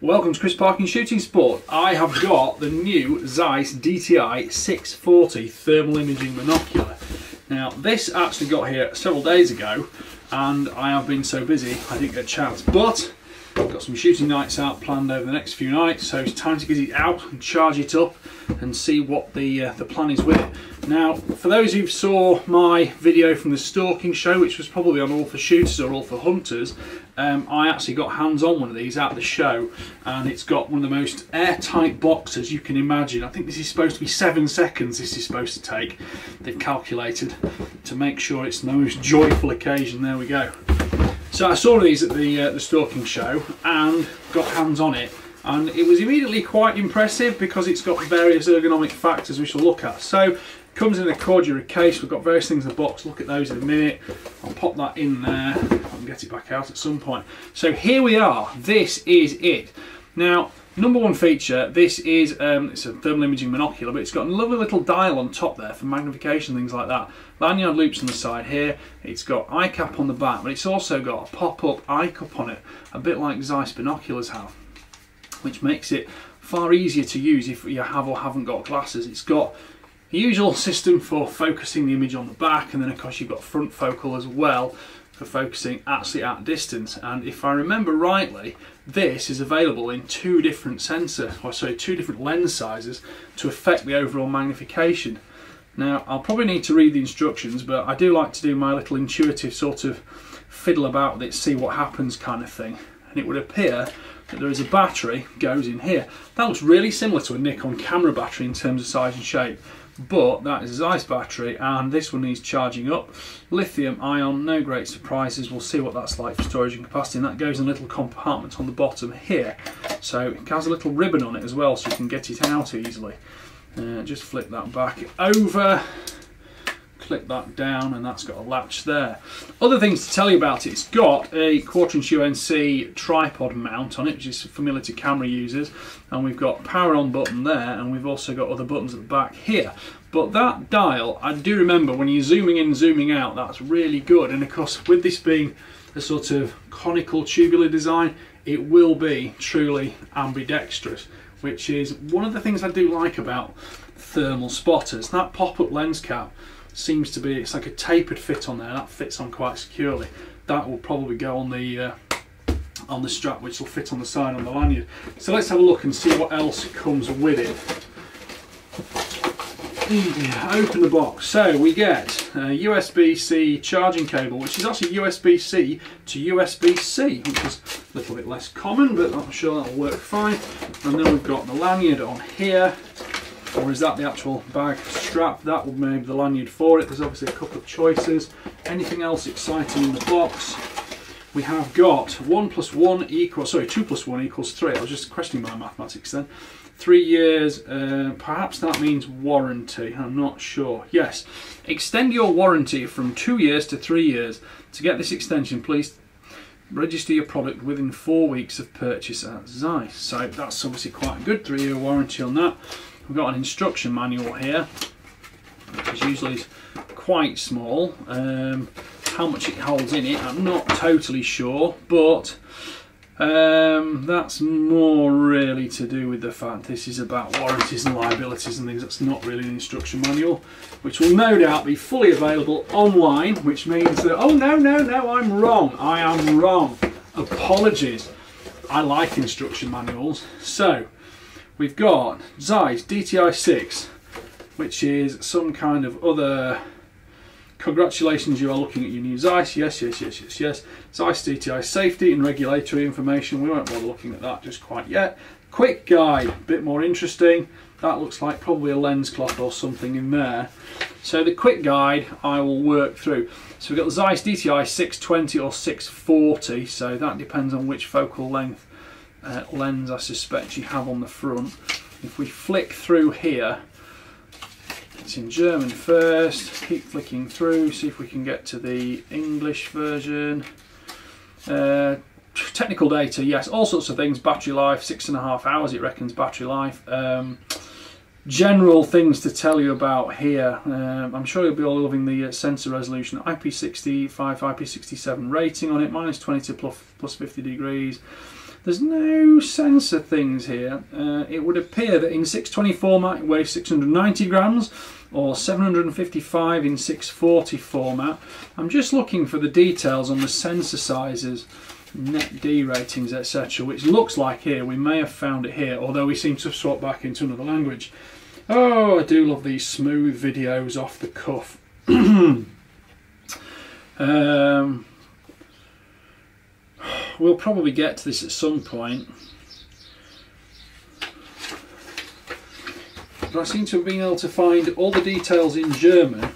Welcome to Chris Parkin Shooting Sport. I have got the new Zeiss DTI 640 thermal imaging monocular. Now this actually got here several days ago and I have been so busy I didn't get a chance, but I've got some shooting nights out planned over the next few nights, so it's time to get it out and charge it up and see what the plan is with it. Now, for those who saw my video from the stalking show, which was probably on All for Shooters or All for Hunters, I actually got hands on one of these at the show, and it's got one of the most airtight boxes you can imagine. I think this is supposed to be 7 seconds this is supposed to take, they've calculated, to make sure it's the most joyful occasion. There we go. So I saw these at the stalking show and got hands on it, and it was immediately quite impressive because it's got various ergonomic factors which we'll look at. So it comes in a corduroy case, we've got various things in the box, look at those in a minute. I'll pop that in there, I can get it back out at some point. So here we are, this is it. Now, number one feature, this is it's a thermal imaging monocular, but it's got a lovely little dial on top there for magnification, things like that. Lanyard loops on the side here, it's got eye cap on the back, but it's also got a pop-up eye cup on it, a bit like Zeiss binoculars have, which makes it far easier to use if you have or haven't got glasses. It's got the usual system for focusing the image on the back, and then of course you've got front focal as well for focusing actually at distance. And if I remember rightly, this is available in two different two different lens sizes to affect the overall magnification. Now, I'll probably need to read the instructions, but I do like to do my little intuitive sort of fiddle about with it, see what happens kind of thing. And it would appear that there is a battery goes in here. That looks really similar to a Nikon camera battery in terms of size and shape, but that is a Zeiss battery, and this one needs charging up. Lithium ion, no great surprises. We'll see what that's like for storage and capacity, and that goes in a little compartment on the bottom here. So it has a little ribbon on it as well, so you can get it out easily. Just flip that back over, clip that down, and that's got a latch there. Other things to tell you about it, it's got a 1/4" UNC tripod mount on it, which is familiar to camera users, and we've got power on button there, and we've also got other buttons at the back here. But that dial, I do remember when you're zooming in, zooming out, that's really good. And of course, with this being a sort of conical tubular design, it will be truly ambidextrous, which is one of the things I do like about thermal spotters. That pop-up lens cap seems to be, it's like a tapered fit on there, that fits on quite securely. That will probably go on the strap, which will fit on the side on the lanyard. So let's have a look and see what else comes with it. Open the box. So we get a USB-C charging cable, which is actually USB-C to USB-C, which is a little bit less common, but I'm sure that'll work fine. And then we've got the lanyard on here, or is that the actual bag strap? That would maybe the lanyard for it. There's obviously a couple of choices. Anything else exciting in the box? We have got 2 + 1 equals 3. I was just questioning my mathematics then. 3 years, perhaps that means warranty, I'm not sure. Yes, extend your warranty from 2 years to 3 years. To get this extension, please register your product within 4 weeks of purchase at Zeiss. So that's obviously quite a good 3-year warranty on that. We've got an instruction manual here, which is usually quite small. How much it holds in it, I'm not totally sure, but that's more really to do with the fact this is about warranties and liabilities and things. That's not really an instruction manual, which will no doubt be fully available online, which means that, oh no, I'm wrong. I am wrong. Apologies. I like instruction manuals. So we've got Zeiss DTI 6, which is some kind of other. Congratulations, you are looking at your new Zeiss. Yes. Zeiss DTI safety and regulatory information. We won't bother looking at that just quite yet. Quick guide, a bit more interesting. That looks like probably a lens cloth or something in there. So the quick guide I will work through. So we've got the Zeiss DTI 620 or 640. So that depends on which focal length lens I suspect you have on the front. If we flick through here, it's in German first, keep flicking through, see if we can get to the English version. Technical data, yes, all sorts of things. Battery life, 6.5 hours it reckons battery life. general things to tell you about here. I'm sure you'll be all loving the sensor resolution. IP65, IP67 rating on it, -22 plus 50 degrees. There's no sensor things here. It would appear that in 620 format it weighs 690 grams or 755 in 640 format. I'm just looking for the details on the sensor sizes, net D ratings, etc., which looks like here we may have found it here, although we seem to have swapped back into another language. Oh, I do love these smooth videos off the cuff. We'll probably get to this at some point, but I seem to have been able to find all the details in German,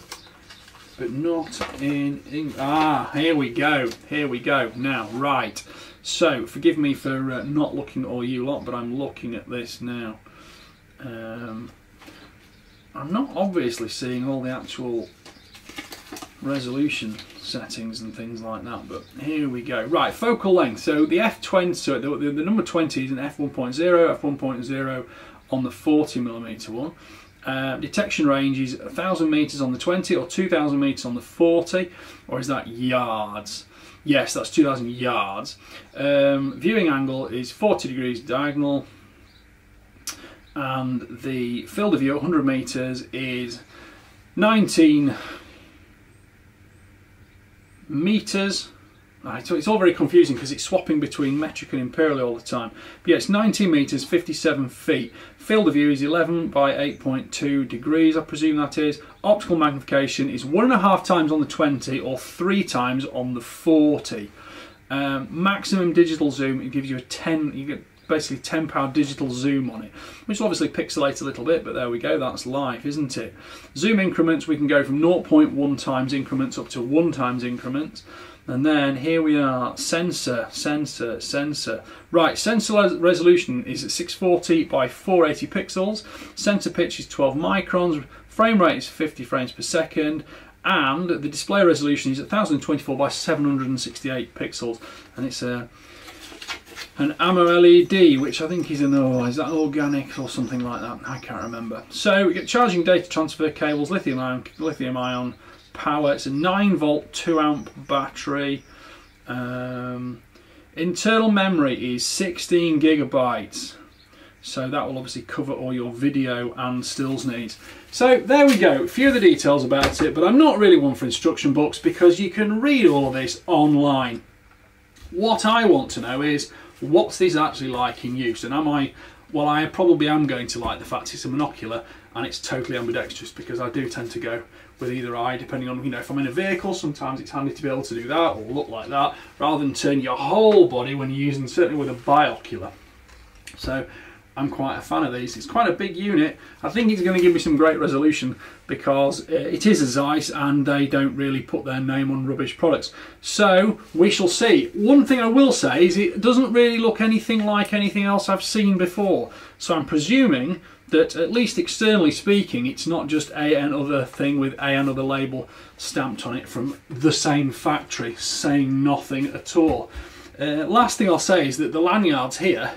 but not in English. Ah, here we go. Here we go. Now, right. So, forgive me for not looking at all you lot, but I'm looking at this now. I'm not obviously seeing all the actual resolution settings and things like that, but here we go. Right, focal length. So the f20, so the number 20 is an f1.0, f1.0 on the 40mm one. Detection range is 1,000 meters on the 20 or 2,000 meters on the 40, or is that yards? Yes, that's 2,000 yards. Viewing angle is 40 degrees diagonal, and the field of view at 100 meters is 19 meters. Right, so it's all very confusing because it's swapping between metric and imperial all the time. But yeah, it's 19 meters, 57 feet. Field of view is 11 by 8.2 degrees, I presume that is. Optical magnification is 1.5 times on the 20 or 3 times on the 40. Maximum digital zoom, it gives you a 10, you get basically 10 power digital zoom on it, which will obviously pixelate a little bit, but there we go, that's life, isn't it? Zoom increments, we can go from 0.1 times increments up to 1 times increments. And then here we are, sensor. Right, sensor resolution is at 640 by 480 pixels. Sensor pitch is 12 microns. Frame rate is 50 frames per second. And the display resolution is 1024 by 768 pixels. And it's an AMO LED, which I think is is that organic or something like that? I can't remember. So we get charging data transfer cables, lithium ion power. It's a 9-volt 2-amp battery. Internal memory is 16 gigabytes, so that will obviously cover all your video and stills needs. So there we go, a few of the details about it, but I'm not really one for instruction books because you can read all of this online. What I want to know is, what's this actually like in use, and well, I probably am going to like the fact it's a monocular and it's totally ambidextrous, because I do tend to go with either eye, depending on, if I'm in a vehicle, sometimes it's handy to be able to do that or look like that, rather than turn your whole body when you're using, certainly with a binocular. So I'm quite a fan of these. It's quite a big unit. I think it's going to give me some great resolution because it is a Zeiss and they don't really put their name on rubbish products. So we shall see. One thing I will say is it doesn't really look anything like anything else I've seen before. So I'm presuming that, at least externally speaking, it's not just another thing with another label stamped on it from the same factory saying nothing at all. Last thing I'll say is that the lanyards here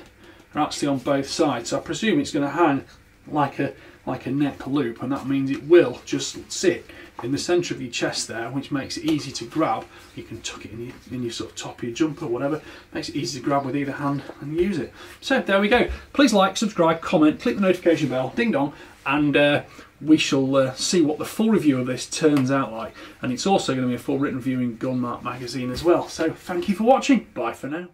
are actually on both sides, so I presume it's going to hang like a neck loop, and that means it will just sit in the centre of your chest there, which makes it easy to grab. You can tuck it in your sort of top of your jumper, whatever. Makes it easy to grab with either hand and use it. So there we go. Please like, subscribe, comment, click the notification bell, ding dong, and we shall see what the full review of this turns out like. And it's also going to be a full written review in Gunmark magazine as well. So thank you for watching. Bye for now.